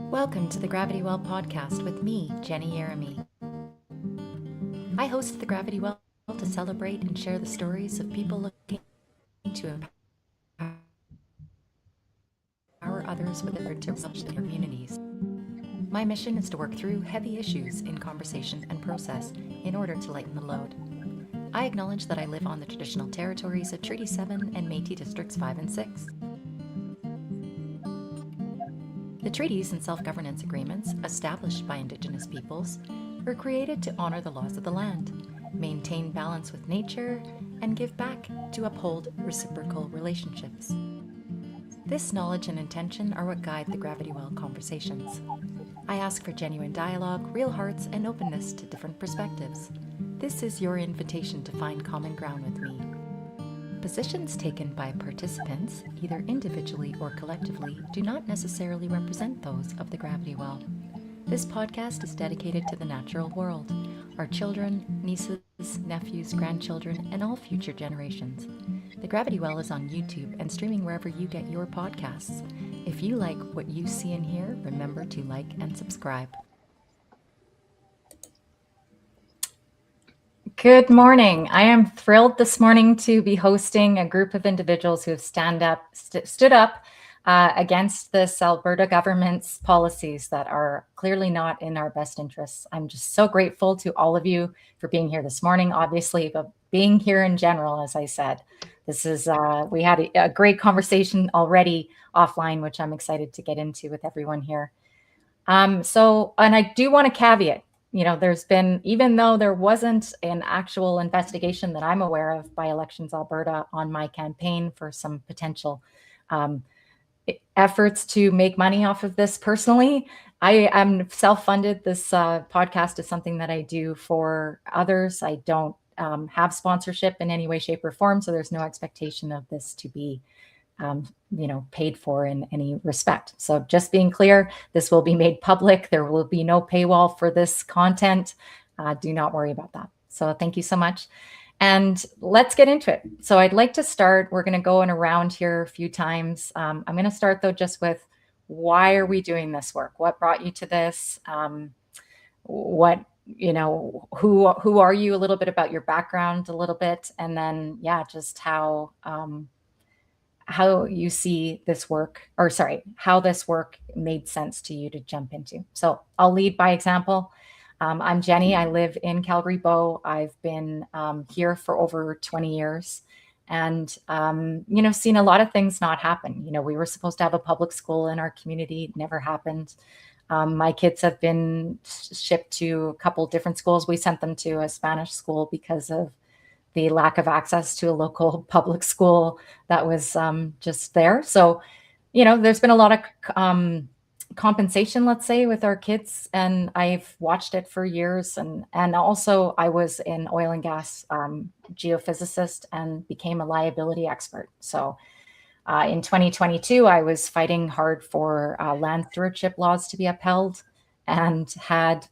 Welcome to the Gravity Well podcast with me, Jenny Yeremy. I host the Gravity Well to celebrate and share the stories of people looking to empower others with their to reach their communities. My mission is to work through heavy issues in conversation and process in order to lighten the load. I acknowledge that I live on the traditional territories of Treaty 7 and Métis Districts 5 and 6. The treaties and self-governance agreements established by Indigenous peoples were created to honor the laws of the land, maintain balance with nature, and give back to uphold reciprocal relationships. This knowledge and intention are what guide the Gravity Well conversations. I ask for genuine dialogue, real hearts, and openness to different perspectives. This is your invitation to find common ground with me. Positions taken by participants, either individually or collectively, do not necessarily represent those of the Gravity Well. This podcast is dedicated to the natural world, our children, nieces, nephews, grandchildren, and all future generations. The Gravity Well is on YouTube and streaming wherever you get your podcasts. If you like what you see and hear, remember to like and subscribe. Good morning. I am thrilled this morning to be hosting a group of individuals who have stood up against this Alberta government's policies that are clearly not in our best interests. I'm just so grateful to all of you for being here this morning, obviously, but being here in general, as I said. This is, we had a great conversation already offline, which I'm excited to get into with everyone here. And I do want to caveat, there's been, even though there wasn't an actual investigation that I'm aware of by Elections Alberta on my campaign for some potential efforts to make money off of this personally, I am self-funded. This podcast is something that I do for others. I don't have sponsorship in any way, shape, or form, so there's no expectation of this to be paid for in any respect. So just being clear, this will be made public. There will be no paywall for this content. Do not worry about that. So thank you so much. And let's get into it. So I'd like to start, we're going to go in around here a few times. I'm going to start though, just with why are we doing this work? What brought you to this? Who are you, a little bit about your background a little bit. And then, just how you see this work, how this work made sense to you to jump into. So I'll lead by example. I'm Jenny. I live in Calgary Bow. I've been here for over 20 years and, seen a lot of things not happen. We were supposed to have a public school in our community. It never happened. My kids have been shipped to a couple different schools. We sent them to a Spanish school because of the lack of access to a local public school that was just there. So, there's been a lot of compensation, let's say, with our kids, and I've watched it for years. And also I was an oil and gas geophysicist and became a liability expert. So in 2022, I was fighting hard for land stewardship laws to be upheld and had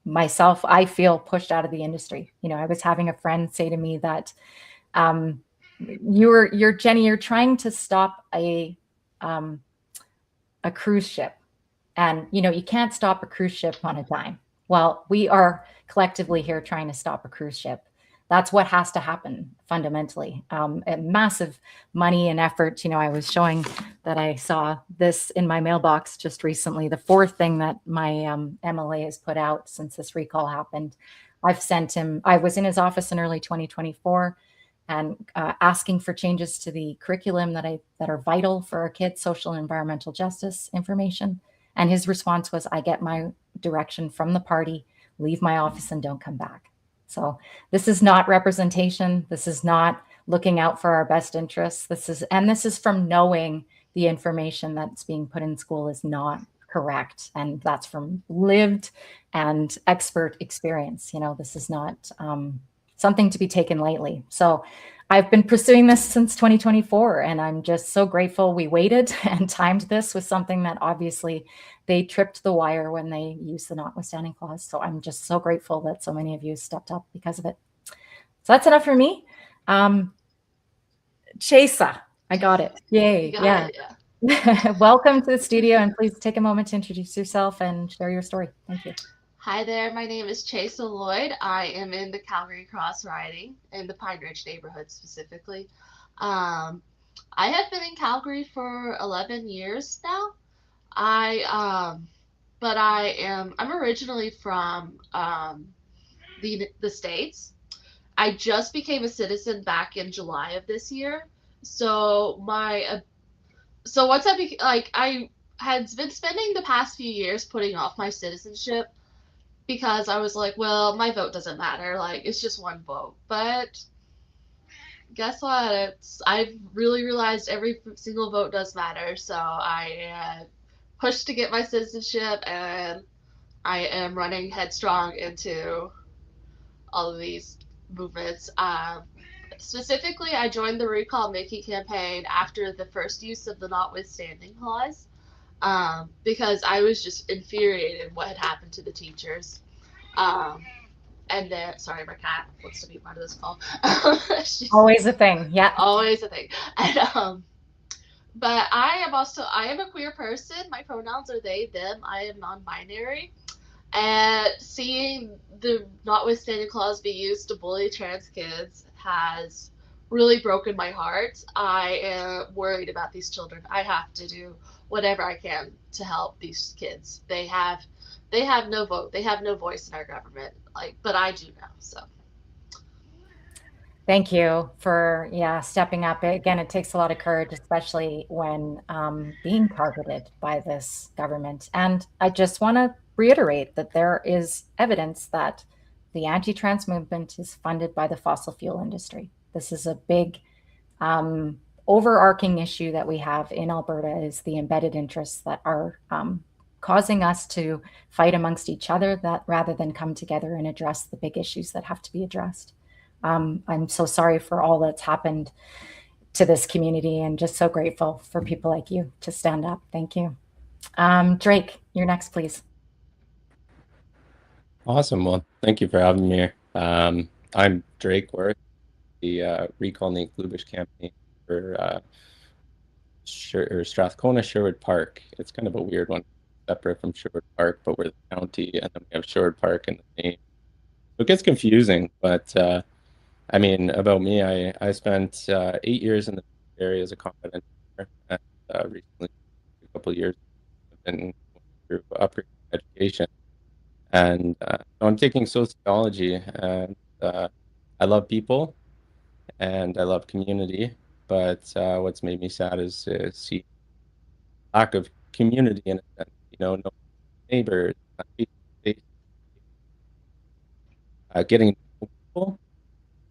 myself, I feel, pushed out of the industry. I was having a friend say to me that you're Jenny, you're trying to stop a cruise ship, and you can't stop a cruise ship on a dime. Well, we are collectively here trying to stop a cruise ship. That's what has to happen fundamentally. Massive money and effort. I was showing that I saw this in my mailbox just recently, the fourth thing that my MLA has put out since this recall happened. I've sent him, I was in his office in early 2024 and asking for changes to the curriculum that are vital for our kids, social and environmental justice information. And his response was, I get my direction from the party, leave my office and don't come back. So this is not representation. This is not looking out for our best interests. This is from knowing the information that's being put in school is not correct. And that's from lived and expert experience. This is not something to be taken lightly. So I've been pursuing this since 2024, and I'm just so grateful we waited and timed this with something that obviously they tripped the wire when they used the notwithstanding clause. So I'm just so grateful that so many of you stepped up because of it. So that's enough for me. Chesa, I got it. Yay. Yeah. Welcome to the studio, and please take a moment to introduce yourself and share your story. Thank you. Hi there, my name is Chase Lloyd. I am in the Calgary Cross riding in the Pine Ridge neighborhood specifically. Um, I have been in Calgary for 11 years now. I but I'm originally from the States. I just became a citizen back in July of this year. So once I had been spending the past few years putting off my citizenship because I was like, well, my vote doesn't matter. Like, it's just one vote. But guess what? I've really realized every single vote does matter. So I pushed to get my citizenship, and I am running headstrong into all of these movements. Specifically, I joined the Recall Mickey campaign after the first use of the notwithstanding clause because I was just infuriated what had happened to the teachers. Um, and then, sorry, my cat wants to be part of this call. She's Always a thing. Yeah. always a thing. And but I am a queer person. My pronouns are they, them. I am non-binary. And seeing the notwithstanding clause be used to bully trans kids has really broken my heart. I am worried about these children. I have to do whatever I can to help these kids. They have no vote. They have no voice in our government. Like, but I do now. So Thank you for, yeah, stepping up. Again, it takes a lot of courage, especially when being targeted by this government. And I just want to reiterate that there is evidence that the anti-trans movement is funded by the fossil fuel industry. This is a big overarching issue that we have in Alberta is the embedded interests that are causing us to fight amongst each other that rather than come together and address the big issues that have to be addressed. I'm so sorry for all that's happened to this community and just so grateful for people like you to stand up. Thank you. Drake, you're next, please. Awesome. Well, thank you for having me here. I'm Drake Worth, the Recall Nate Glubish campaign for Strathcona Sherwood Park. It's kind of a weird one, separate from Sherwood Park, but we're the county, and then we have Sherwood Park in the name. So it gets confusing, but I mean, about me, I spent 8 years in the area as a combat engineer, and recently, a couple of years, I've been going through upgrading education. And I'm taking sociology, and I love people and I love community. But what's made me sad is to see lack of community in a sense. No neighbors, getting to know people,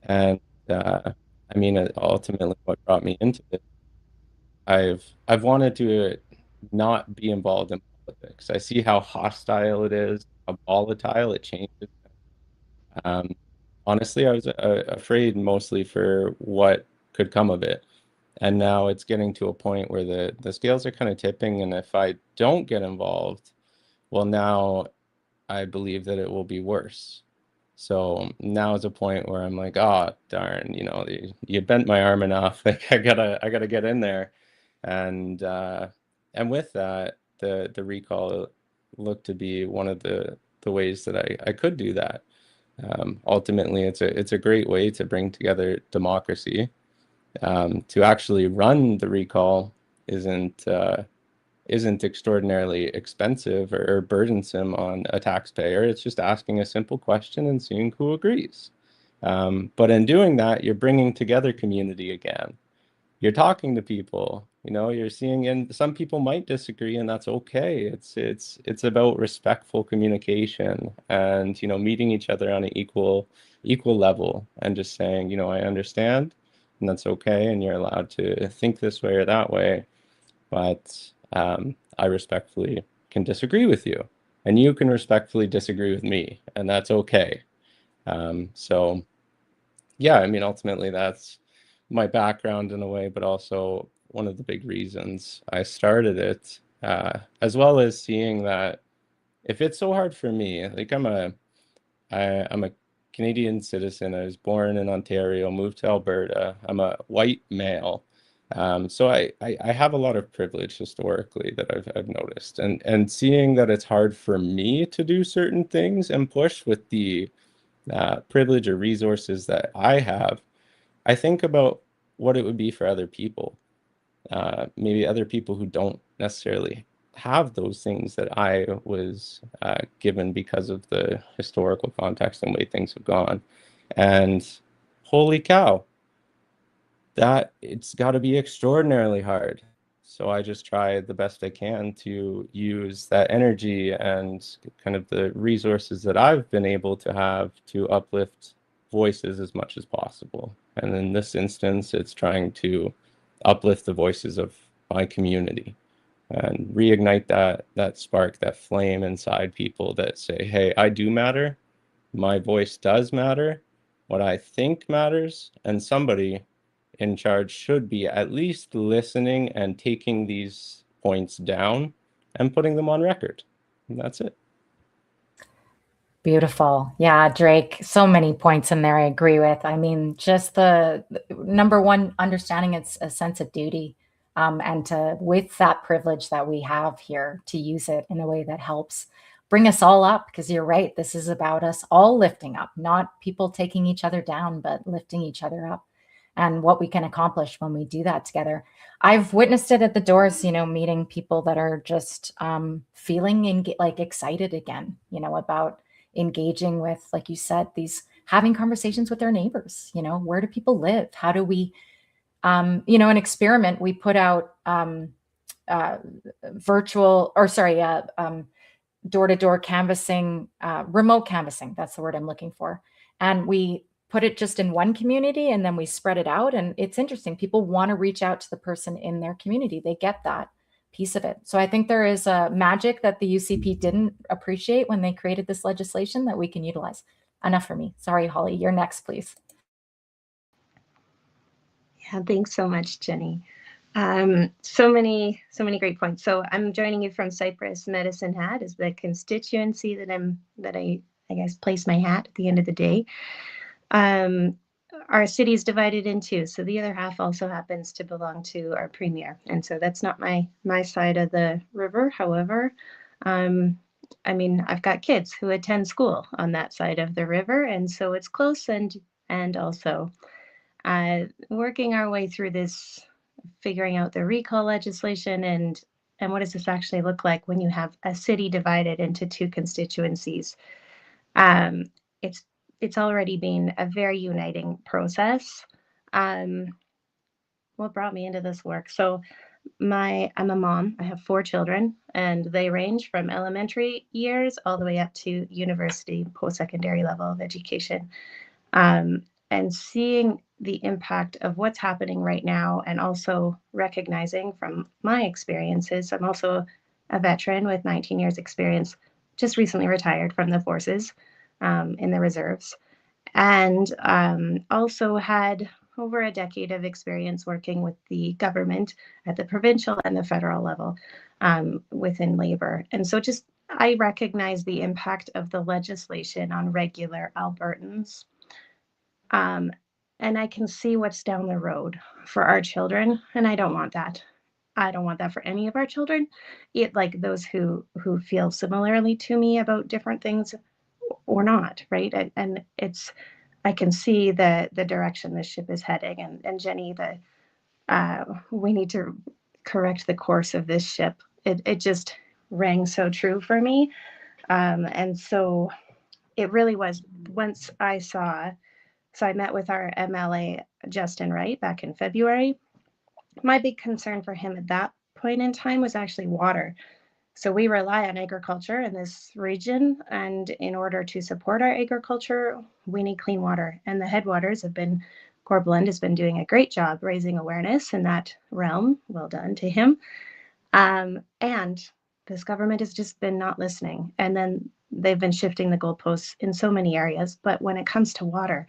and I mean, ultimately, what brought me into it, I've wanted to not be involved in politics. I see how hostile it is, how volatile it changes. Um, Honestly, I was afraid mostly for what could come of it. And now it's getting to a point where the scales are kind of tipping. And if I don't get involved, well, now I believe that it will be worse. So now is a point where I'm like, oh, darn, you bent my arm enough. Like I gotta get in there. And and with that, the recall looked to be one of the ways that I could do that. Ultimately, it's a great way to bring together democracy. To actually run the recall isn't extraordinarily expensive or burdensome on a taxpayer. It's just asking a simple question and seeing who agrees. But in doing that, you're bringing together community again. You're talking to people, you're seeing, and some people might disagree, and that's okay. It's about respectful communication and, meeting each other on an equal level and just saying, I understand, and that's okay, and you're allowed to think this way or that way, but I respectfully can disagree with you, and you can respectfully disagree with me, and that's okay. So yeah, I mean, ultimately, that's my background in a way, but also one of the big reasons I started it, as well as seeing that if it's so hard for me, like I'm a Canadian citizen. I was born in Ontario, moved to Alberta. I'm a white male. So I have a lot of privilege historically that I've noticed, and seeing that it's hard for me to do certain things and push with the privilege or resources that I have, I think about what it would be for other people, maybe other people who don't necessarily have those things that I was given because of the historical context and way things have gone. And holy cow, that it's got to be extraordinarily hard. So I just try the best I can to use that energy and kind of the resources that I've been able to have to uplift voices as much as possible. And in this instance, it's trying to uplift the voices of my community and reignite that spark, that flame inside people that say, hey, I do matter. My voice does matter. What I think matters, and somebody in charge should be at least listening and taking these points down and putting them on record. And that's it. Beautiful. Yeah, Drake, so many points in there I agree with. I mean, just the number one, understanding it's a sense of duty, and to, with that privilege that we have here, to use it in a way that helps bring us all up. Because you're right, this is about us all lifting up, not people taking each other down, but lifting each other up, and what we can accomplish when we do that together. I've witnessed it at the doors, meeting people that are just feeling like excited again, about engaging with, like you said, these having conversations with their neighbors. Where do people live? How do we, an experiment, we put out virtual, or sorry, door-to-door canvassing, remote canvassing. That's the word I'm looking for. And we put it just in one community and then we spread it out. And it's interesting. People want to reach out to the person in their community. They get that piece of it. So I think there is a magic that the UCP didn't appreciate when they created this legislation that we can utilize. Enough for me. Sorry, Holly, you're next, please. Yeah, thanks so much, Jenny. So many great points. So I'm joining you from Cypress. Medicine Hat is the constituency that I guess place my hat at the end of the day. Our city is divided in two, so the other half also happens to belong to our premier, and so that's not my side of the river. However, I mean, I've got kids who attend school on that side of the river, and so it's close, and also working our way through this, figuring out the recall legislation and what does this actually look like when you have a city divided into two constituencies. It's already been a very uniting process. What brought me into this work? So I'm a mom. I have 4 children, and they range from elementary years all the way up to university, post-secondary level of education. And seeing the impact of what's happening right now, and also recognizing from my experiences, I'm also a veteran with 19 years experience, just recently retired from the forces in the reserves, and also had over a decade of experience working with the government at the provincial and the federal level within labor. And so just I recognize the impact of the legislation on regular Albertans. And I can see what's down the road for our children, and I don't want that. I don't want that for any of our children. Like those who feel similarly to me about different things or not, right? And I can see the direction this ship is heading. And Jenny, we need to correct the course of this ship. It just rang so true for me. And so it really was, once so I met with our MLA, Justin Wright, back in February. My big concern for him at that point in time was actually water. So we rely on agriculture in this region, and in order to support our agriculture, we need clean water. And the headwaters Corp Blend has been doing a great job raising awareness in that realm. Well done to him. And this government has just been not listening. And then they've been shifting the goalposts in so many areas. But when it comes to water,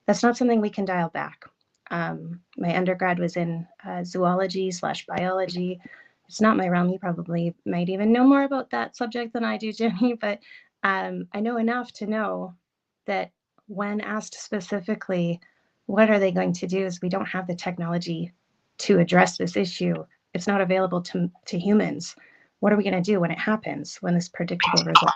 that's not something we can dial back. My undergrad was in zoology/biology. It's not my realm. You probably might even know more about that subject than I do, Jenny, but I know enough to know that when asked specifically, what are they going to do, is we don't have the technology to address this issue. It's not available to humans. What are we going to do when it happens, when this predictable result?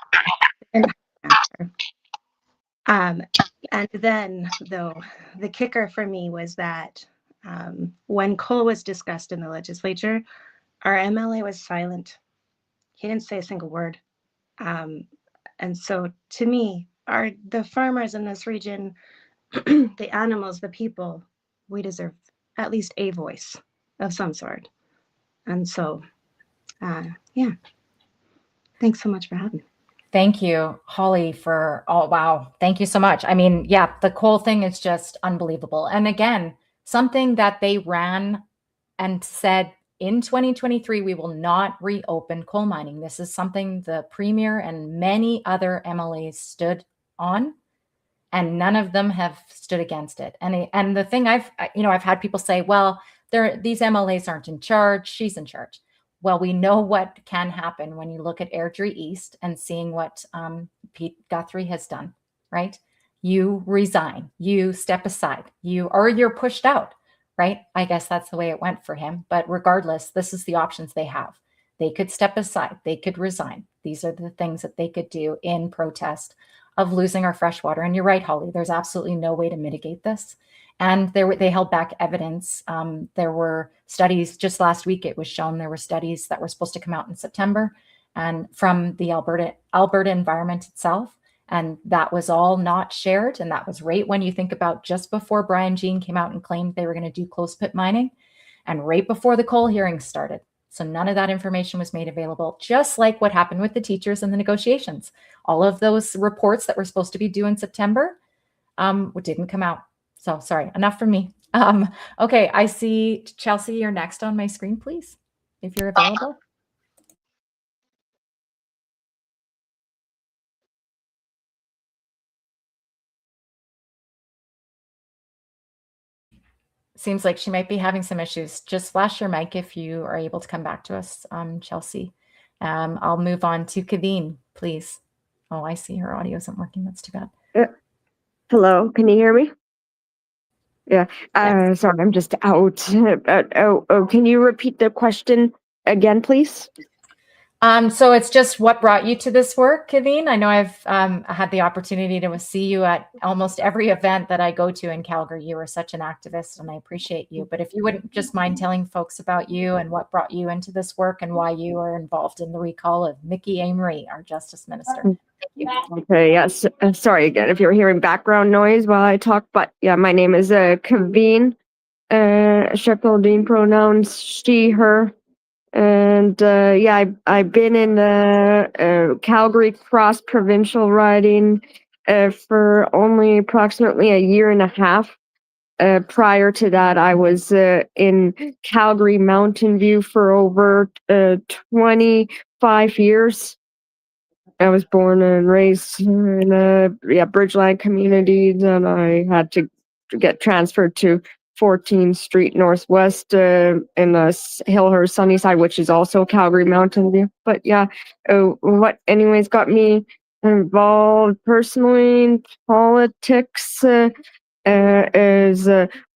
And then, though, the kicker for me was that when coal was discussed in the legislature, our MLA was silent. He didn't say a single word. And so to me, the farmers in this region, the animals, the people, we deserve at least a voice of some sort. And so, yeah, thanks so much for having me. Thank you, Holly, wow. Thank you so much. I mean, yeah, the coal thing is just unbelievable. And again, something that they ran and said in 2023, we will not reopen coal mining. This is something the premier and many other MLAs stood on, and none of them have stood against it. And the thing I've had people say, well, these MLAs aren't in charge. She's in charge. Well, we know what can happen when you look at Airdrie East and seeing what Pete Guthrie has done, right? You resign, you step aside, you're pushed out, right? I guess that's the way it went for him. But regardless, this is the options they have. They could step aside, they could resign. These are the things that they could do in protest of losing our fresh water. And you're right, Holly, there's absolutely no way to mitigate this. And they held back evidence. There were studies just last week. It was shown there were studies that were supposed to come out in September, and from the Alberta environment itself, and that was all not shared. And that was right when you think about just before Brian Jean came out and claimed they were going to do closed pit mining, and right before the coal hearings started. So none of that information was made available, just like what happened with the teachers and the negotiations. All of those reports that were supposed to be due in September didn't come out. So sorry, enough from me. Okay, I see Chelsea, you're next on my screen, please, if you're available. Seems like she might be having some issues. Just flash your mic if you are able to come back to us, Chelsea. I'll move on to Kaveen, please. Oh, I see her audio isn't working. That's too bad. Hello, can you hear me? Yeah. Yes. Sorry, I'm just out. Can you repeat the question again, please? So it's just what brought you to this work, Kaveen? I know I've had the opportunity to see you at almost every event that I go to in Calgary. You are such an activist, and I appreciate you. But if you wouldn't just mind telling folks about you and what brought you into this work and why you are involved in the recall of Mickey Amory, our Justice Minister. Thank you. Okay, yes. Sorry again if you're hearing background noise while I talk, but yeah, my name is Kaveen. Shepherdine pronouns she, her. And yeah, I've been in the Calgary cross provincial riding for only approximately a year and a half. Prior to that, I was in Calgary Mountain View for over 25 years. I was born and raised in Bridgeland communities, and I had to get transferred to 14th Street Northwest in the Hillhurst Sunnyside, which is also Calgary Mountain View. But yeah, what anyways got me involved personally in politics is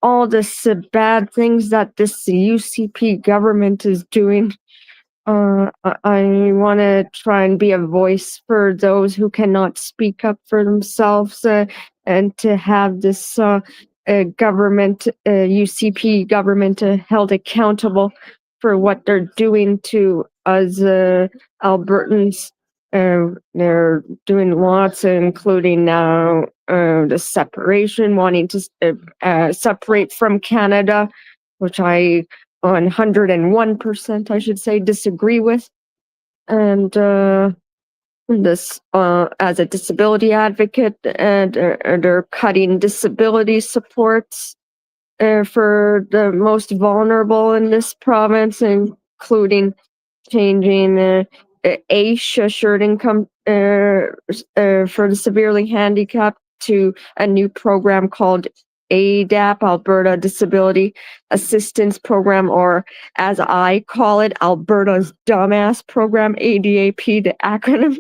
all this bad things that this UCP government is doing. I want to try and be a voice for those who cannot speak up for themselves, and to have this government, UCP government, held accountable for what they're doing to us Albertans. They're doing lots, including now the separation, wanting to separate from Canada, which I 101%, I should say, disagree with. And this, as a disability advocate, and they're cutting disability supports for the most vulnerable in this province, including changing AISH, assured income for the severely handicapped, to a new program called ADAP, Alberta Disability Assistance Program, or as I call it, Alberta's dumbass program, ADAP, the acronym.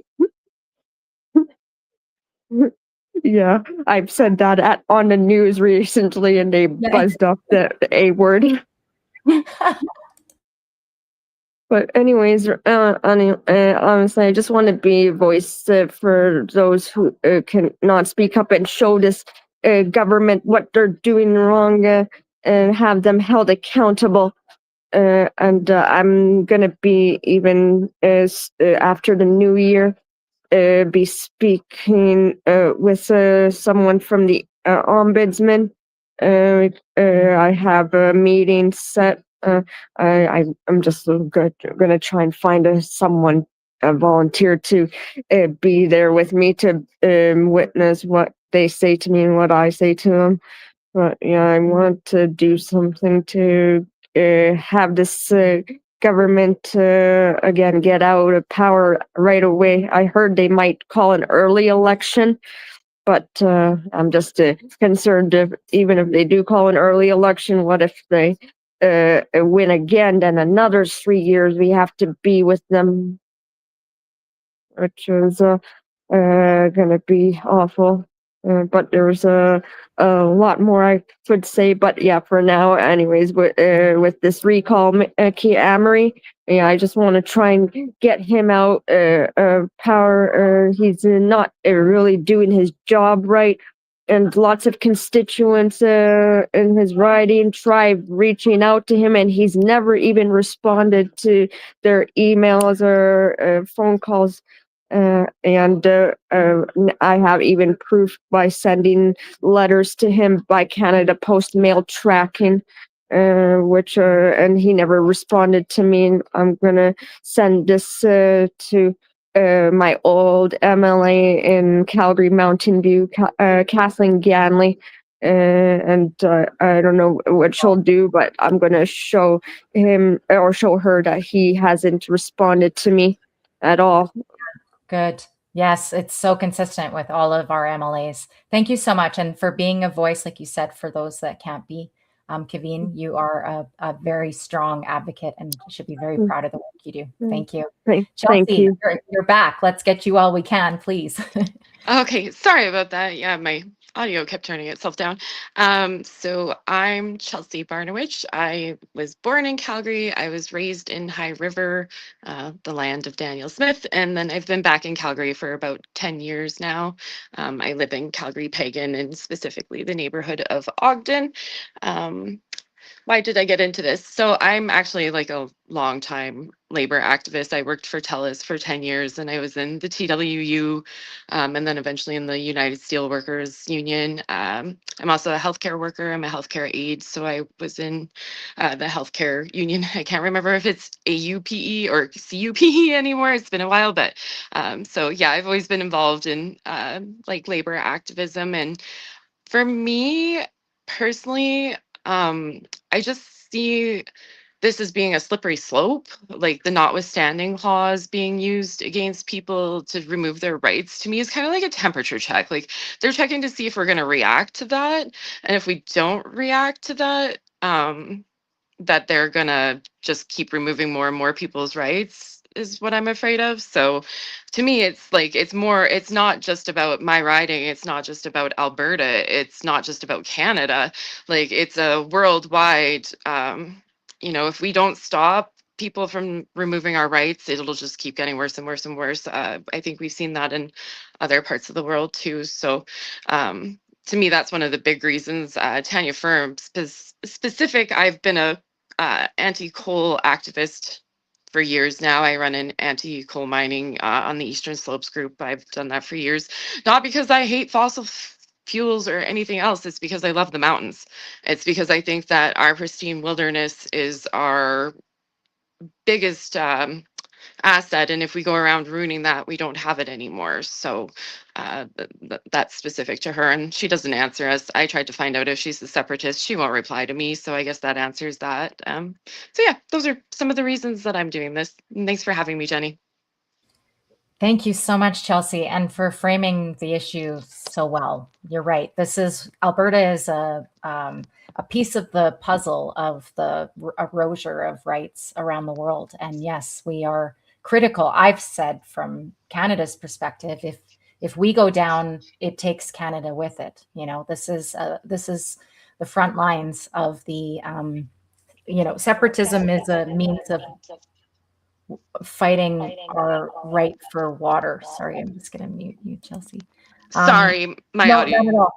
Yeah, I've said that on the news recently, and they buzzed up the A word. But anyways, honestly, I just want to be a voice for those who can not speak up and show this government what they're doing wrong, and have them held accountable. And I'm gonna be even after the new year, be speaking with someone from the ombudsman. I have a meeting set. I'm just gonna try and find someone, a volunteer to be there with me to witness what they say to me and what I say to them. But yeah, I want to do something to have this government again get out of power right away. I heard they might call an early election, but I'm just concerned if even if they do call an early election, what if they win again? Then another 3 years we have to be with them, which is gonna be awful. But there's a lot more I could say, but yeah, for now, anyways, with this recall, Key Amory, yeah, I just want to try and get him out power. He's not really doing his job right, and lots of constituents in his riding tried reaching out to him, and he's never even responded to their emails or phone calls. And I have even proof by sending letters to him by Canada Post mail tracking, which and he never responded to me. And I'm gonna send this to my old MLA in Calgary Mountain View, Kathleen Ganley. And I don't know what she'll do, but I'm gonna show him or show her that he hasn't responded to me at all. Good. Yes, it's so consistent with all of our MLAs. Thank you so much. And for being a voice, like you said, for those that can't be. Kaveen, you are a very strong advocate and should be very proud of the work you do. Thank you. Thank you. You're back. Let's get you all we can, please. Okay, sorry about that. Yeah, my audio kept turning itself down. So I'm Chelsea Barnowich. I was born in Calgary. I was raised in High River, the land of Daniel Smith, and then I've been back in Calgary for about 10 years now. I live in Calgary Pagan and specifically the neighborhood of Ogden. Why did I get into this? So I'm actually like a longtime labor activist. I worked for TELUS for 10 years and I was in the TWU and then eventually in the United Steelworkers Union. I'm also a healthcare worker. I'm a healthcare aide. So I was in the healthcare union. I can't remember if it's AUPE or CUPE anymore. It's been a while, but so yeah, I've always been involved in like labor activism. And for me personally, I just see this as being a slippery slope, like the notwithstanding clause being used against people to remove their rights. To me, is kind of like a temperature check. Like they're checking to see if we're going to react to that, and if we don't react to that, that they're going to just keep removing more and more people's rights is what I'm afraid of. So to me, it's like, it's not just about my riding. It's not just about Alberta. It's not just about Canada. Like it's a worldwide, if we don't stop people from removing our rights, it'll just keep getting worse and worse and worse. I think we've seen that in other parts of the world too. So to me, that's one of the big reasons. Tanya Firm specific, I've been a anti-coal activist for years now. I run an anti-coal mining on the Eastern Slopes group. I've done that for years, not because I hate fossil fuels or anything else. It's because I love the mountains. It's because I think that our pristine wilderness is our biggest asset, and if we go around ruining that, we don't have it anymore. So that's specific to her, and she doesn't answer us. I tried to find out if she's a separatist. She won't reply to me, so I guess that answers that. So yeah, those are some of the reasons that I'm doing this. And thanks for having me, Jenny. Thank you so much, Chelsea, and for framing the issue so well. You're right. Alberta is a piece of the puzzle of the erasure of rights around the world. And yes, we are critical. I've said from Canada's perspective, if we go down, it takes Canada with it. This is the front lines of the separatism is a means of fighting our right for water. Sorry, I'm just going to mute you, Chelsea. Sorry, my No, audio. not at all.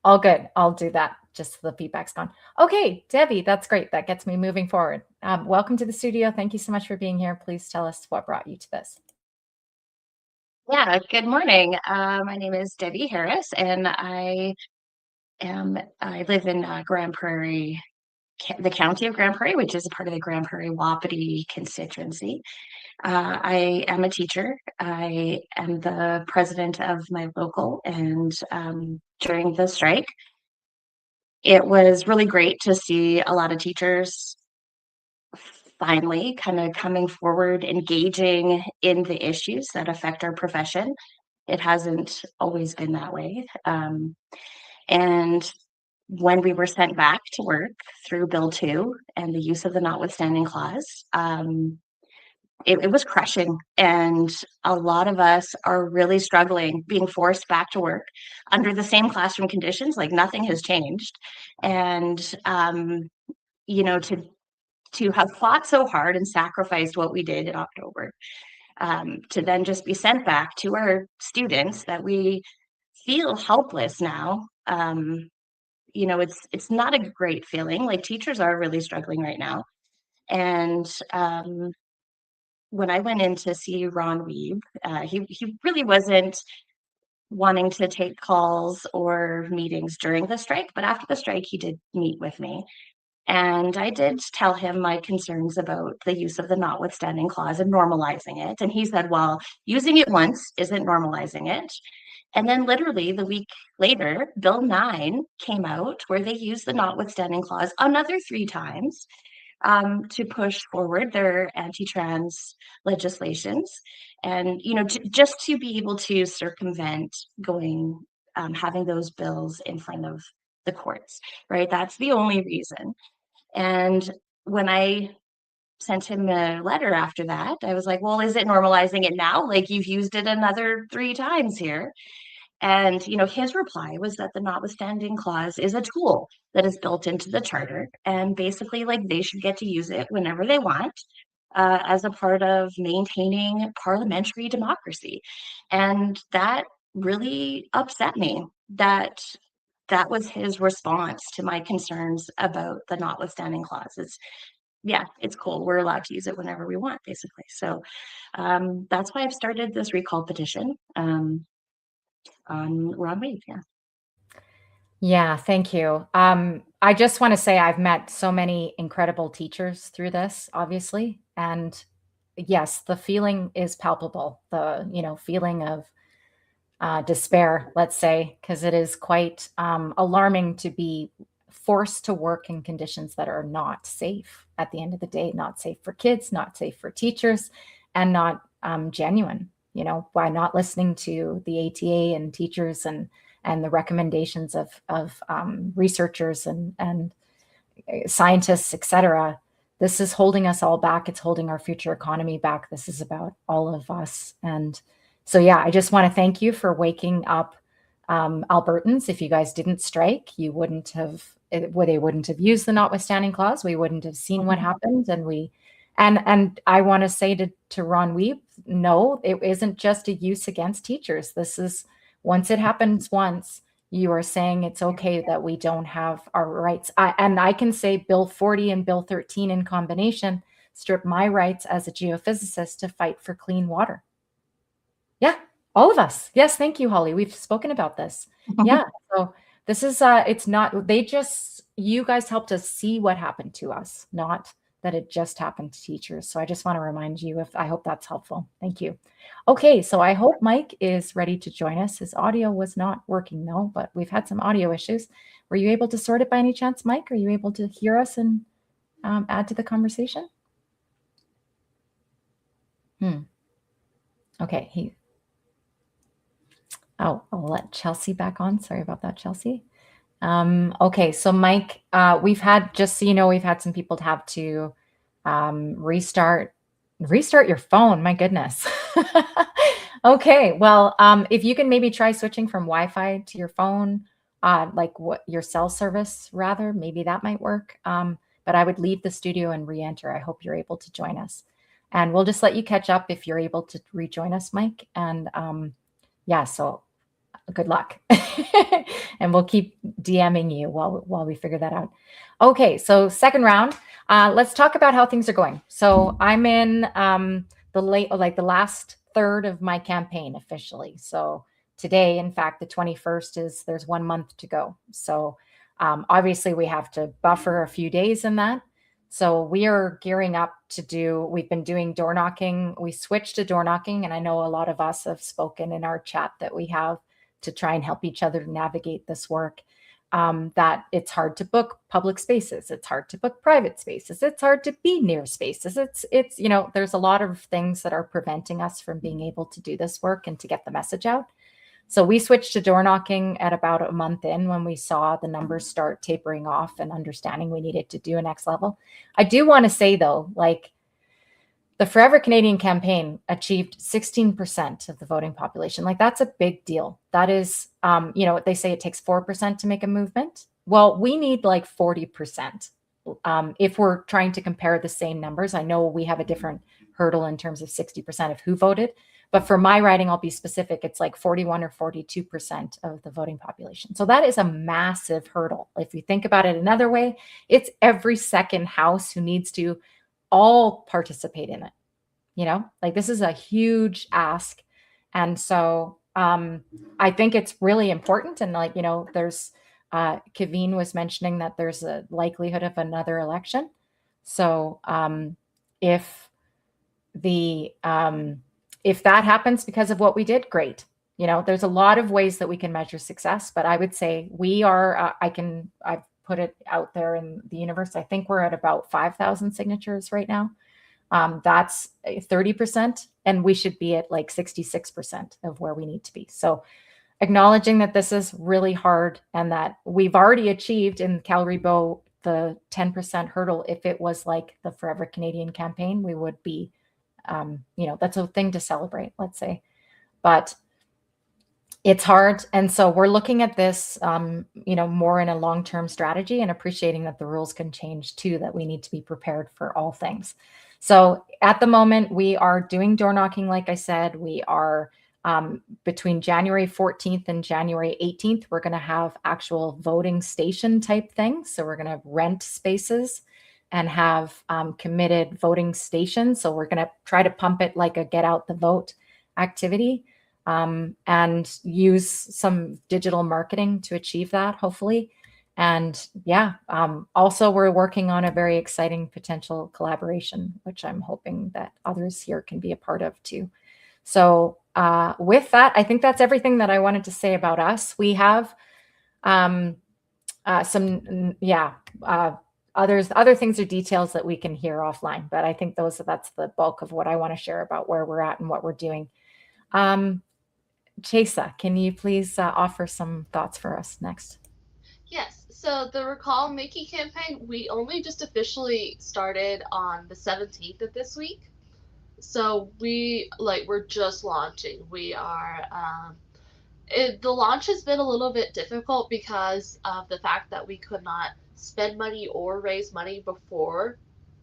All good. I'll do that. Just the feedback's gone. Okay, Debbie, that's great. That gets me moving forward. Welcome to the studio. Thank you so much for being here. Please tell us what brought you to this. Yeah, good morning. My name is Debbie Harris, and I live in Grand Prairie, the county of Grand Prairie, which is a part of the Grand Prairie Wapiti constituency. I am a teacher. I am the president of my local, and during the strike, it was really great to see a lot of teachers finally kind of coming forward, engaging in the issues that affect our profession. It hasn't always been that way. And when we were sent back to work through Bill 2 and the use of the notwithstanding clause, it was crushing. And a lot of us are really struggling being forced back to work under the same classroom conditions, like nothing has changed. And, to have fought so hard and sacrificed what we did in October, to then just be sent back to our students that we feel helpless now. It's not a great feeling. Like, teachers are really struggling right now. And when I went in to see Ron Weeb, he really wasn't wanting to take calls or meetings during the strike, but after the strike, he did meet with me. And I did tell him my concerns about the use of the notwithstanding clause and normalizing it. And he said, well, using it once isn't normalizing it. And then literally the week later, Bill 9 came out where they used the notwithstanding clause another 3 times to push forward their anti-trans legislations. And, just to be able to circumvent having those bills in front of the courts, right? That's the only reason. And when I sent him a letter after that, I was like, well, is it normalizing it now? Like, you've used it another 3 times here. And, his reply was that the notwithstanding clause is a tool that is built into the charter. And basically, like, they should get to use it whenever they want as a part of maintaining parliamentary democracy. And that really upset me, that was his response to my concerns about the notwithstanding clause. It's cool. We're allowed to use it whenever we want, basically. So that's why I've started this recall petition on Ron Weeb. Yeah, thank you. I just want to say I've met so many incredible teachers through this, obviously. And yes, the feeling is palpable, the, feeling of despair, let's say, because it is quite alarming to be forced to work in conditions that are not safe at the end of the day, not safe for kids, not safe for teachers, and not genuine, by not listening to the ATA and teachers and the recommendations of researchers and scientists, et cetera. This is holding us all back. It's holding our future economy back. This is about all of us. And so, yeah, I just want to thank you for waking up Albertans. If you guys didn't strike, they wouldn't have used the notwithstanding clause. We wouldn't have seen what happened. And I want to say to Ron Weeb, no, it isn't just a use against teachers. This is, once it happens once, you are saying it's okay that we don't have our rights. And I can say Bill 40 and Bill 13 in combination strip my rights as a geophysicist to fight for clean water. Yeah, all of us. Yes, thank you, Holly. We've spoken about this. Yeah, so this is, it's not, you guys helped us see what happened to us, not that it just happened to teachers. So I just want to remind you, I hope that's helpful. Thank you. Okay, so I hope Mike is ready to join us. His audio was not working though, but we've had some audio issues. Were you able to sort it by any chance, Mike? Are you able to hear us and add to the conversation? Okay, I'll let Chelsea back on. Sorry about that, Chelsea. Okay, so Mike, we've had, just so you know, we've had some people have to restart your phone. My goodness. Okay, well, if you can maybe try switching from Wi-Fi to your phone, like your cell service rather, maybe that might work. but I would leave the studio and re-enter. I hope you're able to join us. And we'll just let you catch up if you're able to rejoin us, Mike. And yeah, so good luck. And we'll keep DMing you while we figure that out. Okay, so second round. Let's talk about how things are going. So I'm in the last third of my campaign officially. So today, in fact, the 21st there's 1 month to go. So obviously we have to buffer a few days in that. So we are gearing up we've been doing door knocking. We switched to door knocking, and I know a lot of us have spoken in our chat that we have to try and help each other navigate this work. That it's hard to book public spaces. It's hard to book private spaces. It's hard to be near spaces. It's there's a lot of things that are preventing us from being able to do this work and to get the message out. So we switched to door knocking at about a month in when we saw the numbers start tapering off and understanding we needed to do a next level. I do want to say though, like the Forever Canadian campaign achieved 16% of the voting population. Like that's a big deal. That is, they say it takes 4% to make a movement. Well, we need like 40%. If we're trying to compare the same numbers, I know we have a different hurdle in terms of 60% of who voted. But for my riding, I'll be specific. It's like 41 or 42% of the voting population. So that is a massive hurdle. If you think about it another way, it's every second house who needs to all participate in it. Like this is a huge ask. And so I think it's really important. And there's Kaveen was mentioning that there's a likelihood of another election. So if that happens because of what we did, great. There's a lot of ways that we can measure success, but I would say we are, I've put it out there in the universe. I think we're at about 5,000 signatures right now. That's 30%, and we should be at like 66% of where we need to be. So acknowledging that this is really hard and that we've already achieved in Calgary-Bow the 10% hurdle. If it was like the Forever Canadian campaign, we would be, that's a thing to celebrate, let's say. But it's hard. And so we're looking at this, more in a long-term strategy and appreciating that the rules can change too, that we need to be prepared for all things. So at the moment, we are doing door knocking. Like I said, we are between January 14th and January 18th, we're going to have actual voting station type things. So we're going to rent spaces and have committed voting stations. So we're going to try to pump it like a get out the vote activity. And use some digital marketing to achieve that, hopefully. And yeah, also we're working on a very exciting potential collaboration, which I'm hoping that others here can be a part of too. So with that, I think that's everything that I wanted to say about us. We have other things or details that we can hear offline, but I think that's the bulk of what I want to share about where we're at and what we're doing. Chesa, can you please offer some thoughts for us next? Yes. So the Recall Mickey campaign, we only just officially started on the 17th of this week. So we're just launching. We are, the launch has been a little bit difficult because of the fact that we could not spend money or raise money before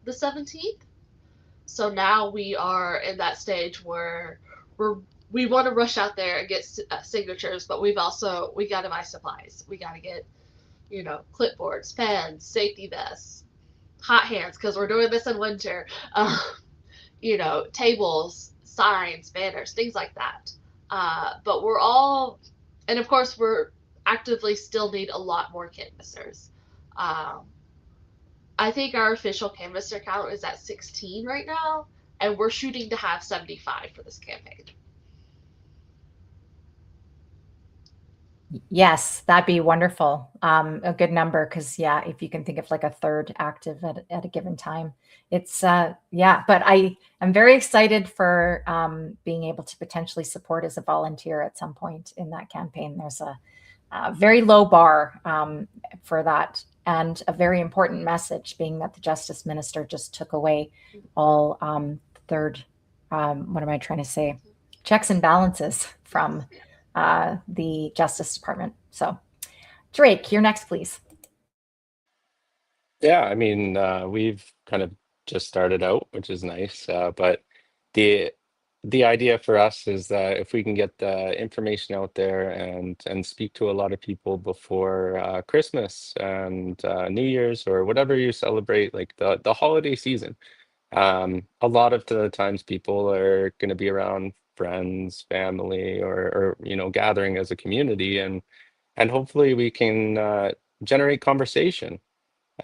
the 17th. So now we are in that stage where we want to rush out there and get signatures, but we got to buy supplies. We got to get, clipboards, pens, safety vests, hot hands, because we're doing this in winter, tables, signs, banners, things like that. But and of course we're actively still need a lot more canvassers. I think our official canvasser count is at 16 right now, and we're shooting to have 75 for this campaign. Yes, that'd be wonderful. A good number, because if you can think of like a third active at a given time, it's but I am very excited for being able to potentially support as a volunteer at some point in that campaign. There's a very low bar for that, and a very important message being that the Justice Minister just took away all checks and balances from the Justice Department. So Drake, you're next, please. Yeah, I mean, we've kind of just started out, which is nice. But the the idea for us is that if we can get the information out there and speak to a lot of people before Christmas and New Year's or whatever you celebrate, like the holiday season, a lot of the times people are going to be around friends, family, or gathering as a community, and hopefully we can generate conversation.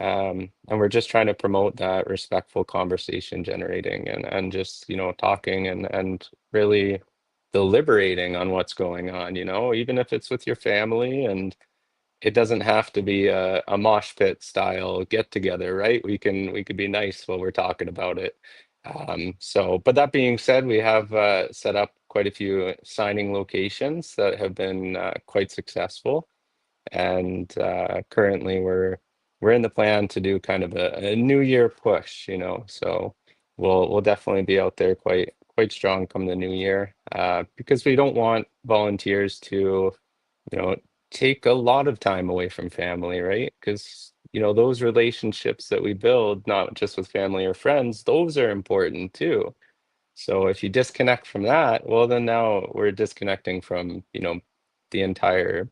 And we're just trying to promote that respectful conversation generating and just, talking and really deliberating on what's going on, even if it's with your family, and it doesn't have to be a mosh pit style get together, right? We could be nice while we're talking about it. So, but that being said, we have set up quite a few signing locations that have been quite successful, and currently we're in the plan to do kind of a new year push, so we'll definitely be out there quite strong come the new year, because we don't want volunteers to you know take a lot of time away from family, right? Because those relationships that we build, not just with family or friends, those are important too. So if you disconnect from that, well, then now we're disconnecting from the entire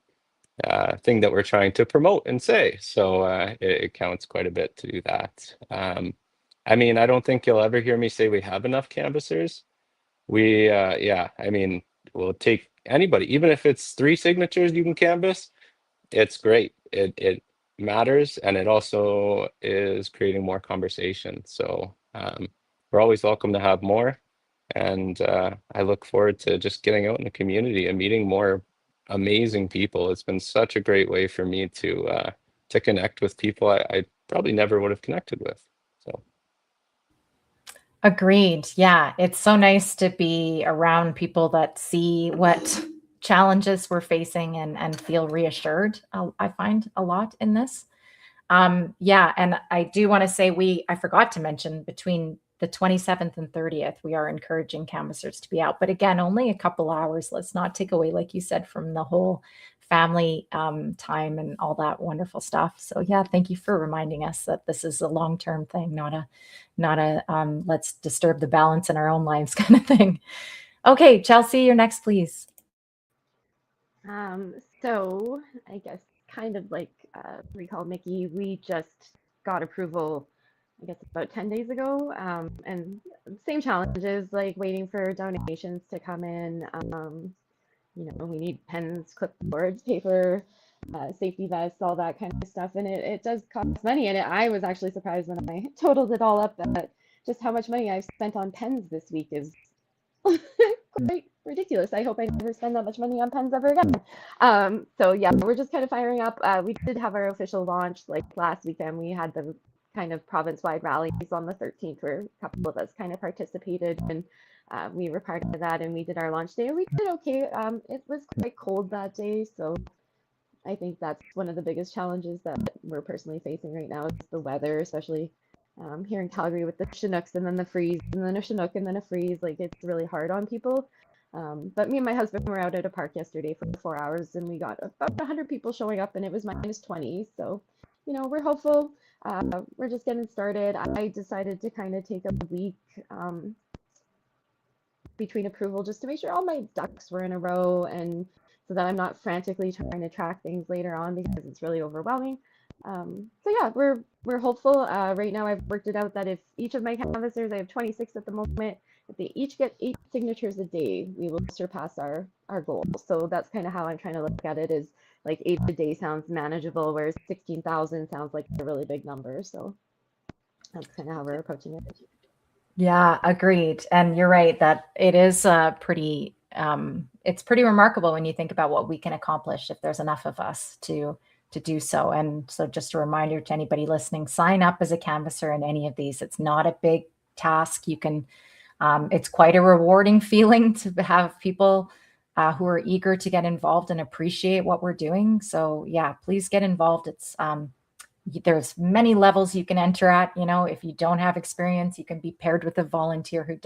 thing that we're trying to promote and say. So it counts quite a bit to do that. I mean, I don't think you'll ever hear me say we have enough canvassers. Yeah, I mean, we'll take anybody, even if it's 3 signatures you can canvass, it's great. It matters, and it also is creating more conversation. So we're always welcome to have more. And I look forward to just getting out in the community and meeting more amazing people. It's been such a great way for me to connect with people I probably never would have connected with. So Agreed. Yeah, it's so nice to be around people that see what challenges we're facing and feel reassured. I find a lot in this. Yeah, and I do want to say I forgot to mention between the 27th and 30th, we are encouraging canvassers to be out. But again, only a couple hours. Let's not take away, like you said, from the whole family time and all that wonderful stuff. So yeah, thank you for reminding us that this is a long-term thing, not a let's disturb the balance in our own lives kind of thing. Okay, Chelsea, you're next, please. So I guess kind of like recall Mickey, we just got approval, I guess about 10 days ago. And same challenges like waiting for donations to come in. We need pens, clipboards, paper, safety vests, all that kind of stuff. And it does cost money. And I was actually surprised when I totaled it all up that just how much money I've spent on pens this week is quite ridiculous. I hope I never spend that much money on pens ever again. So yeah, we're just kind of firing up. We did have our official launch like last weekend. We had the kind of province-wide rallies on the 13th where a couple of us kind of participated, and we were part of that, and we did our launch day and we did okay. It was quite cold that day, so I think that's one of the biggest challenges that we're personally facing right now is the weather, especially here in Calgary with the Chinooks and then the freeze and then a Chinook and then a freeze. Like it's really hard on people. But me and my husband were out at a park yesterday for 4 hours and we got about 100 people showing up and it was -20. So, we're hopeful. We're just getting started. I decided to kind of take a week between approval just to make sure all my ducks were in a row and so that I'm not frantically trying to track things later on because it's really overwhelming. So yeah, we're hopeful. Right now I've worked it out that if each of my canvassers, I have 26 at the moment, if they each get 8 signatures a day, we will surpass our goal. So that's kind of how I'm trying to look at it is like 8 a day sounds manageable, whereas 16,000 sounds like a really big number. So that's kind of how we're approaching it. Yeah, agreed. And you're right that it is it's pretty remarkable when you think about what we can accomplish if there's enough of us to do so. And so just a reminder to anybody listening, sign up as a canvasser in any of these. It's not a big task. You can, it's quite a rewarding feeling to have people who are eager to get involved and appreciate what we're doing. So yeah, please get involved. It's, there's many levels you can enter at. If you don't have experience, you can be paired with a volunteer who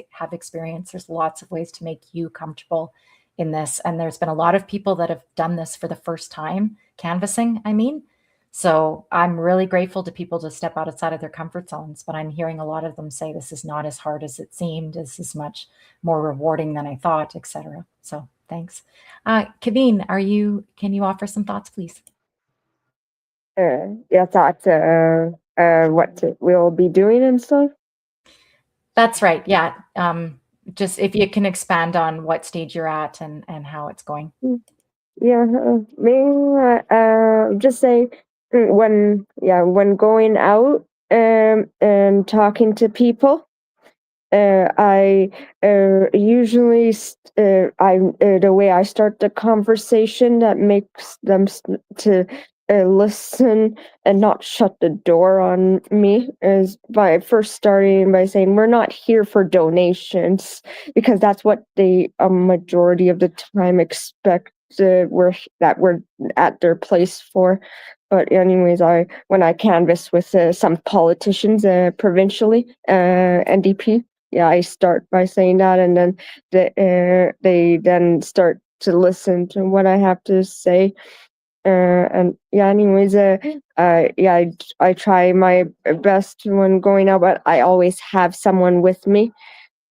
have experience. There's lots of ways to make you comfortable in this. And there's been a lot of people that have done this for the first time, canvassing, I mean. So I'm really grateful to people to step outside of their comfort zones, but I'm hearing a lot of them say this is not as hard as it seemed, this is much more rewarding than I thought, etc. So thanks. Kaveen, can you offer some thoughts, please? Yeah, thoughts, what we'll be doing and stuff. That's right. Yeah. Just if you can expand on what stage you're at and how it's going. Yeah, just say when going out and talking to people, I usually the way I start the conversation that makes them to listen and not shut the door on me is by first starting by saying we're not here for donations, because that's what they a majority of the time expect we're at their place for. But anyways, when I canvass with some politicians provincially, NDP, yeah, I start by saying that, and then they then start to listen to what I have to say. And yeah, anyways, yeah, I try my best when going out, but I always have someone with me.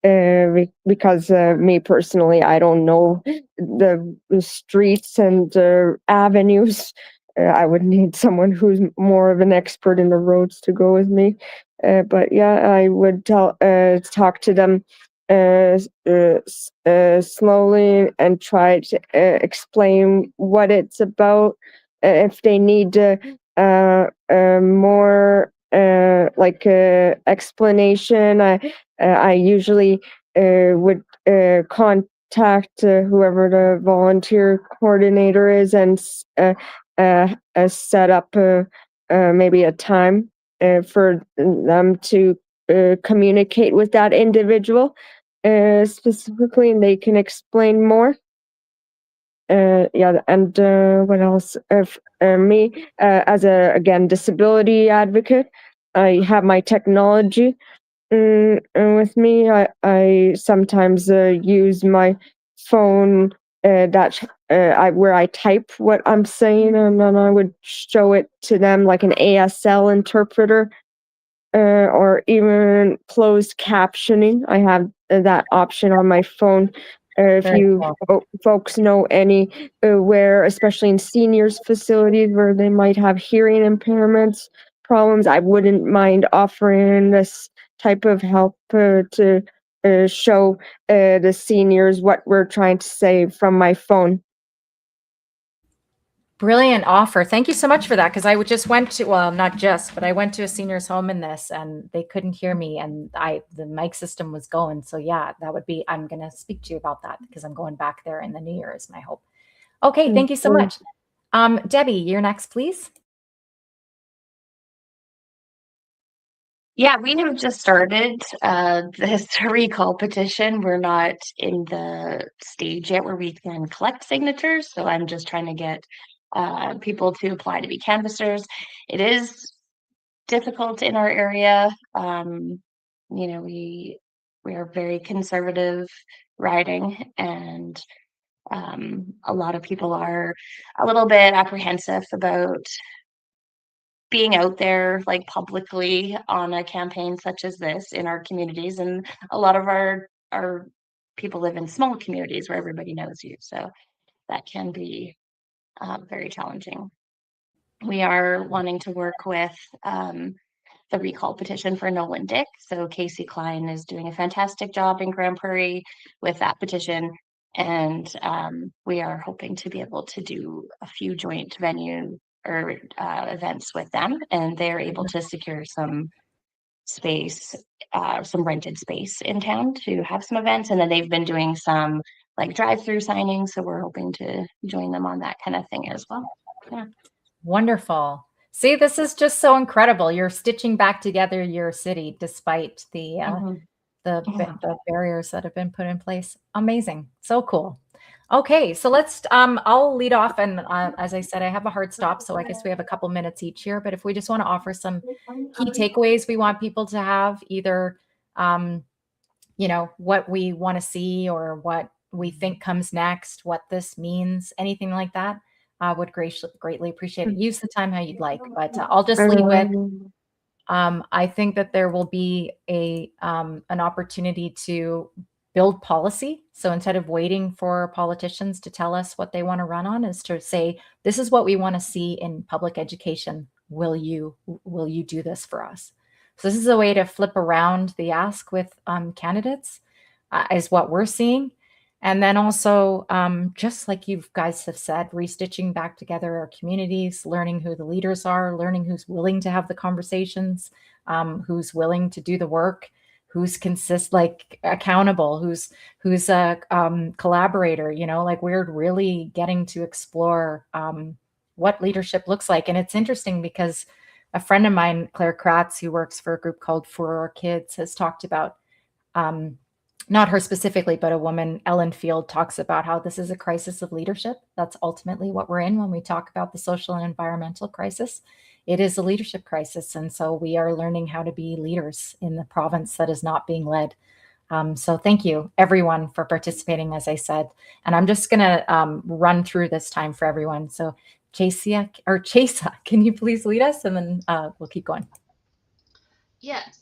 Because me personally, I don't know the streets and avenues. I would need someone who's more of an expert in the roads to go with me. But yeah, I would talk to them slowly and try to explain what it's about. If they need more like explanation, I usually would contact whoever the volunteer coordinator is and set up maybe a time for them to communicate with that individual specifically, and they can explain more. Yeah, and what else? Me, as a again disability advocate, I have my technology with me. I sometimes use my phone where I type what I'm saying, and then I would show it to them like an ASL interpreter, or even closed captioning. I have that option on my phone. If Very you cool. folks know any where, especially in seniors facilities where they might have hearing impairments problems, I wouldn't mind offering this type of help to show the seniors what we're trying to say from my phone. Brilliant offer. Thank you so much for that. Because I just went to, well, not just, but I went to a senior's home in this and they couldn't hear me and the mic system was going. So yeah, I'm going to speak to you about that because I'm going back there in the new year is my hope. Okay. Thank you so much. Debbie, you're next, please. Yeah, we have just started this recall petition. We're not in the stage yet where we can collect signatures, so I'm just trying to get people to apply to be canvassers. It is difficult in our area. You know, we are very conservative riding, and a lot of people are a little bit apprehensive about being out there like publicly on a campaign such as this in our communities. And a lot of our people live in small communities where everybody knows you, so that can be very challenging. We are wanting to work with the recall petition for Nolan Dick. So Casey Klein is doing a fantastic job in Grand Prairie with that petition. And we are hoping to be able to do a few joint venue or events with them. And they're able to secure some space, some rented space in town to have some events. And then they've been doing some like drive-through signings. So we're hoping to join them on that kind of thing as well. Yeah. Wonderful. See, this is just so incredible. You're stitching back together your city despite the barriers that have been put in place. Amazing. So cool. Okay, so let's I'll lead off, and as I said, I have a hard stop, so I guess we have a couple minutes each here, but if we just want to offer some key takeaways we want people to have, either you know, what we want to see or what we think comes next, what this means, anything like that. would greatly appreciate it. Use the time how you'd like, but I'll just lead with, I think that there will be an opportunity to build policy. So instead of waiting for politicians to tell us what they want to run on, is to say, this is what we want to see in public education. Will you do this for us? So this is a way to flip around the ask with candidates, is what we're seeing. And then also, just like you guys have said, restitching back together our communities, learning who the leaders are, learning who's willing to have the conversations, who's willing to do the work, who's accountable, who's a collaborator. Like we're really getting to explore what leadership looks like. And it's interesting because a friend of mine, Claire Kratz, who works for a group called For Our Kids, has talked about, not her specifically, but a woman, Ellen Field, talks about how this is a crisis of leadership. That's ultimately what we're in when we talk about the social and environmental crisis. It is a leadership crisis. And so we are learning how to be leaders in the province that is not being led. So thank you, everyone, for participating, as I said. And I'm just going to run through this time for everyone. So Chesa, can you please lead us? And then we'll keep going. Yes.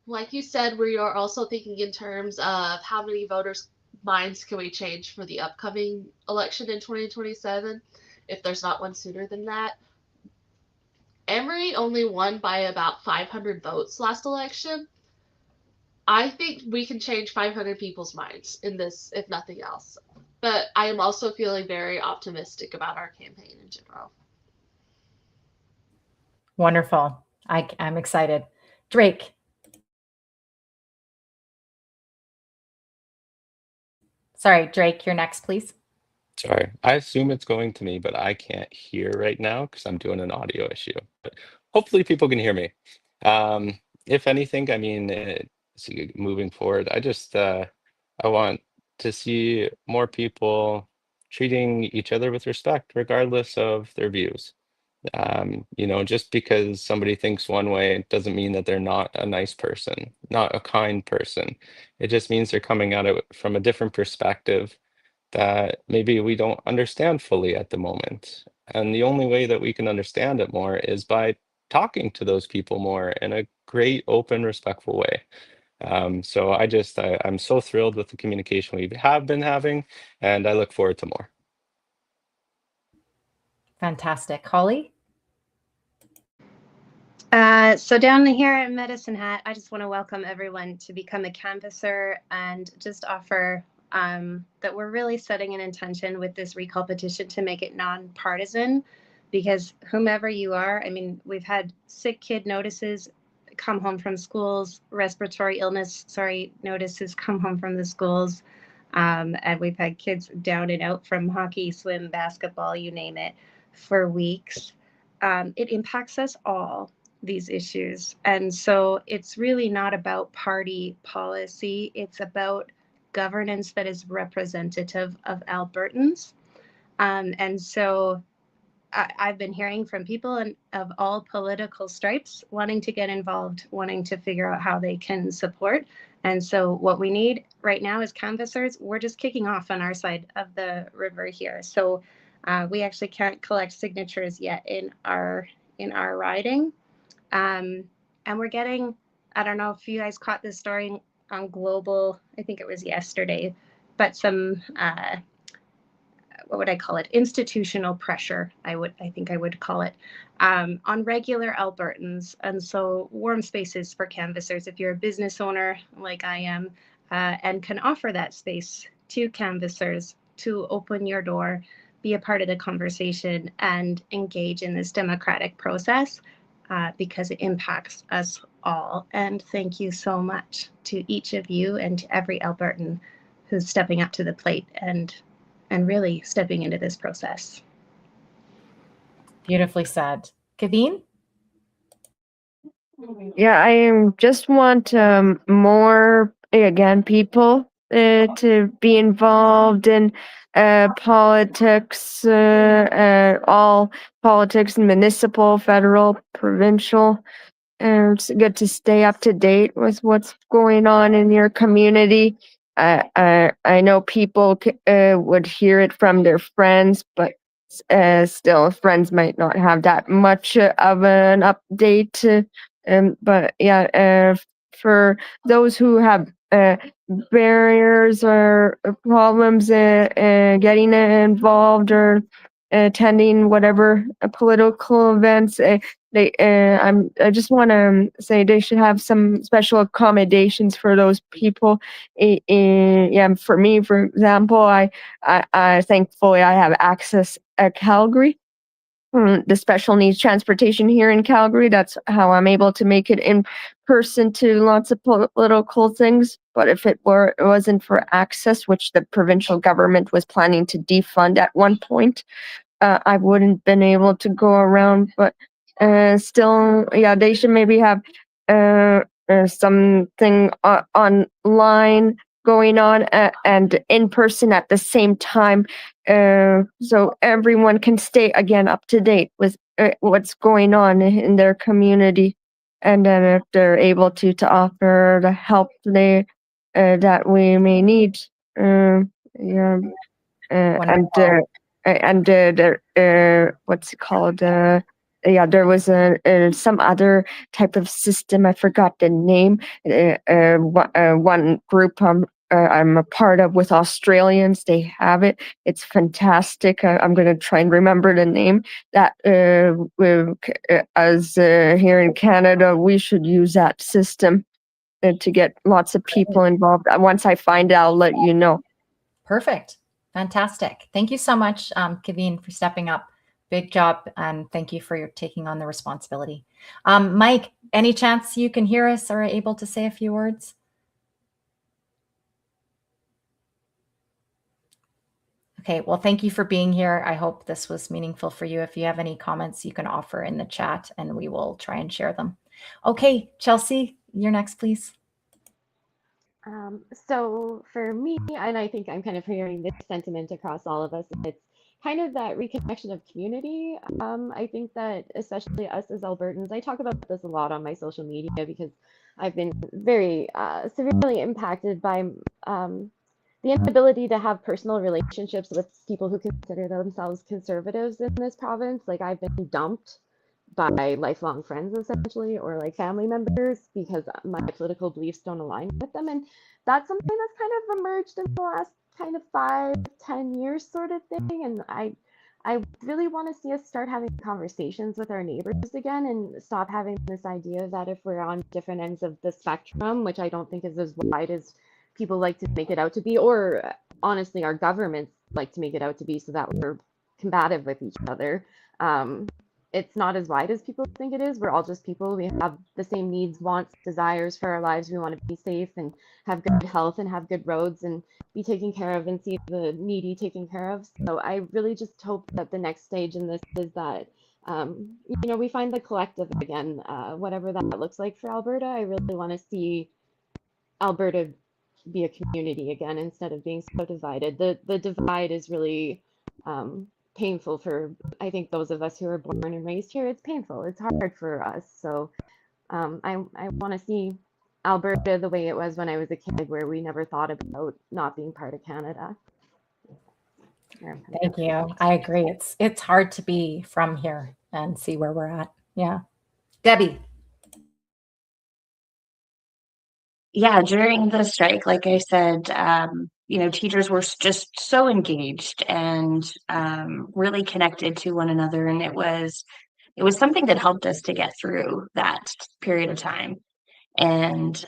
Like you said, we are also thinking in terms of how many voters' minds can we change for the upcoming election in 2027, if there's not one sooner than that. Emery only won by about 500 votes last election. I think we can change 500 people's minds in this, if nothing else. But I am also feeling very optimistic about our campaign in general. Wonderful. I'm excited. Drake. Sorry, Drake, you're next, please. Sorry, I assume it's going to me, but I can't hear right now because I'm doing an audio issue. But hopefully people can hear me. If anything, I mean, moving forward, I want to see more people treating each other with respect, regardless of their views. Just because somebody thinks one way doesn't mean that they're not a nice person, not a kind person. It just means they're coming at it from a different perspective that maybe we don't understand fully at the moment. And the only way that we can understand it more is by talking to those people more in a great, open, respectful way. So I'm so thrilled with the communication we have been having, and I look forward to more. Fantastic. Holly? So down here at Medicine Hat, I just want to welcome everyone to become a canvasser and just offer that we're really setting an intention with this recall petition to make it nonpartisan, because whomever you are, I mean, we've had sick kid notices come home from schools, respiratory illness, notices come home from the schools, and we've had kids down and out from hockey, swim, basketball, you name it, for weeks. It impacts us all, these issues. And so it's really not about party policy. It's about governance that is representative of Albertans. And so I've been hearing from people of all political stripes wanting to get involved, wanting to figure out how they can support. And so what we need right now is canvassers. We're just kicking off on our side of the river here. So we actually can't collect signatures yet in our riding. And we're getting, I don't know if you guys caught this story on Global, I think it was yesterday, but some, what would I call it? Institutional pressure, I think I would call it, on regular Albertans. And so warm spaces for canvassers, if you're a business owner like I am, and can offer that space to canvassers to open your door, be a part of the conversation and engage in this democratic process. Because it impacts us all. And thank you so much to each of you and to every Albertan who's stepping up to the plate and really stepping into this process. Beautifully said. Kaveen? Yeah, I just want more, again, people to be involved in politics, all politics, municipal, federal, provincial. And it's good to stay up to date with what's going on in your community. I know people would hear it from their friends, but still friends might not have that much of an update. But yeah, for those who have barriers or problems getting involved or attending whatever political events, I just want to say they should have some special accommodations for those people. Yeah, for me, for example, I thankfully I have access at Calgary, the special needs transportation here in Calgary. That's how I'm able to make it in person to lots of political things. But if it wasn't for access, which the provincial government was planning to defund at one point, I wouldn't been able to go around. But still, yeah, they should maybe have something online going on and in person at the same time, so everyone can stay again up to date with what's going on in their community, and then if they're able to offer the help that we may need. Yeah, Wonderful. and what's it called? Yeah, there was some other type of system. I forgot the name. One group I'm a part of with Australians, they have it. It's fantastic. I'm going to try and remember the name. That as here in Canada, we should use that system to get lots of people involved. Once I find it, I'll let you know. Perfect. Fantastic. Thank you so much, Kaveen, for stepping up. Big job, and thank you for your taking on the responsibility. Mike, any chance you can hear us or are able to say a few words? Okay, well, thank you for being here. I hope this was meaningful for you. If you have any comments, you can offer in the chat and we will try and share them. Okay, Chelsea, you're next, please. So for me, and I think I'm kind of hearing this sentiment across all of us, it's kind of that reconnection of community. I think that especially us as Albertans, I talk about this a lot on my social media because I've been very severely impacted by the inability to have personal relationships with people who consider themselves conservatives in this province. Like I've been dumped by lifelong friends essentially, or like family members, because my political beliefs don't align with them. And that's something that's kind of emerged in the last kind of 5-10 years sort of thing. And I really want to see us start having conversations with our neighbors again and stop having this idea that if we're on different ends of the spectrum, which I don't think is as wide as people like to make it out to be, or honestly our governments like to make it out to be, so that we're combative with each other. It's not as wide as people think it is. We're all just people. We have the same needs, wants, desires for our lives. We want to be safe and have good health and have good roads and be taken care of and see the needy taken care of. So I really just hope that the next stage in this is that, we find the collective again, whatever that looks like for Alberta. I really want to see Alberta be a community again instead of being so divided. The divide is really painful for, I think, those of us who are born and raised here. It's painful. It's hard for us. So I want to see Alberta the way it was when I was a kid, where we never thought about not being part of Canada. Thank you. I agree. It's hard to be from here and see where we're at. Yeah. Debbie. Yeah, during the strike, like I said, teachers were just so engaged and really connected to one another, and it was something that helped us to get through that period of time. And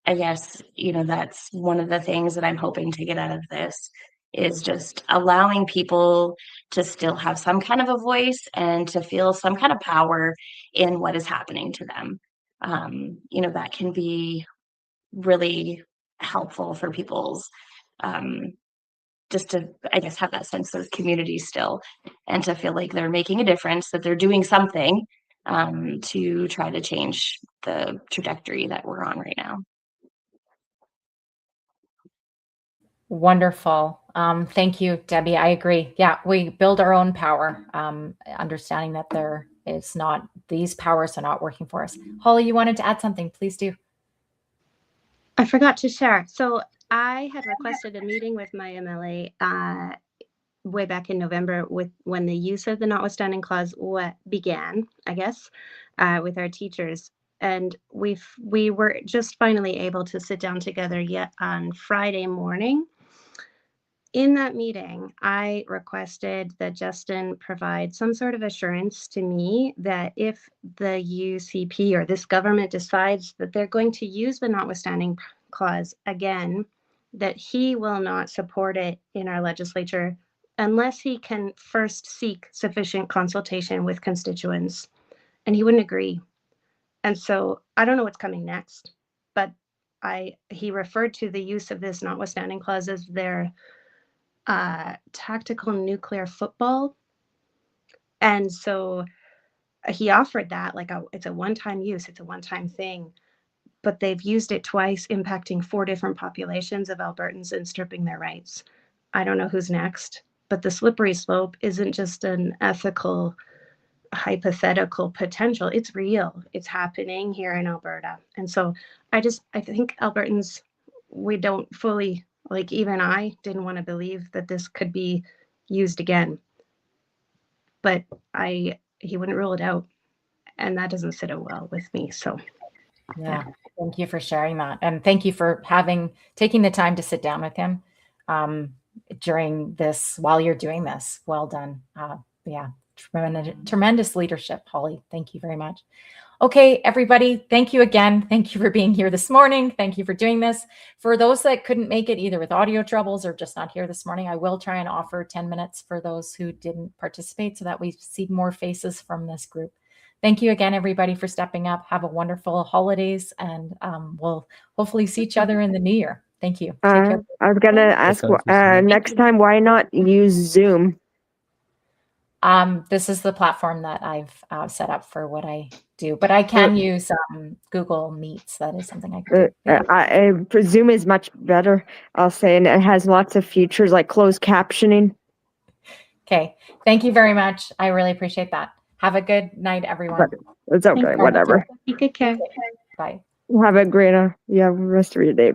I guess that's one of the things that I'm hoping to get out of this, is just allowing people to still have some kind of a voice and to feel some kind of power in what is happening to them. That can be really helpful for people's just to, I guess, have that sense of community still, and to feel like they're making a difference, that they're doing something to try to change the trajectory that we're on right now. Wonderful. Thank you, Debbie. I agree. Yeah, we build our own power, understanding that these powers are not working for us. Holly, you wanted to add something, please do. I forgot to share. So I had requested a meeting with my MLA way back in November with when the use of the notwithstanding clause began, I guess, with our teachers. And we were just finally able to sit down together yet on Friday morning. In that meeting, I requested that Justin provide some sort of assurance to me that if the UCP or this government decides that they're going to use the notwithstanding clause again, that he will not support it in our legislature unless he can first seek sufficient consultation with constituents. And he wouldn't agree. And so I don't know what's coming next, but he referred to the use of this notwithstanding clause as their tactical nuclear football. And so he offered that like it's a one-time use, it's a one-time thing, but they've used it twice, impacting 4 different populations of Albertans and stripping their rights. I don't know who's next, but the slippery slope isn't just an ethical, hypothetical potential. It's real. It's happening here in Alberta. And so I think Albertans, we don't fully, like even I didn't want to believe that this could be used again, but he wouldn't rule it out, and that doesn't sit well with me. So yeah, thank you for sharing that, and thank you for taking the time to sit down with him during this while you're doing this. Well done. Yeah, tremendous leadership, Holly. Thank you very much. Okay, everybody, thank you again. Thank you for being here this morning. Thank you for doing this. For those that couldn't make it either with audio troubles or just not here this morning, I will try and offer 10 minutes for those who didn't participate so that we see more faces from this group. Thank you again, everybody, for stepping up. Have a wonderful holidays, and we'll hopefully see each other in the new year. Thank you. Take care. I was gonna ask next time, why not use Zoom? This is the platform that I've set up for what I do, but I can use Google Meets. That is something I can do. I presume is much better, I'll say, and it has lots of features like closed captioning. Okay, thank you very much. I really appreciate that. Have a good night, everyone. It's okay, whatever. Take care. Bye. Have a great rest of your day.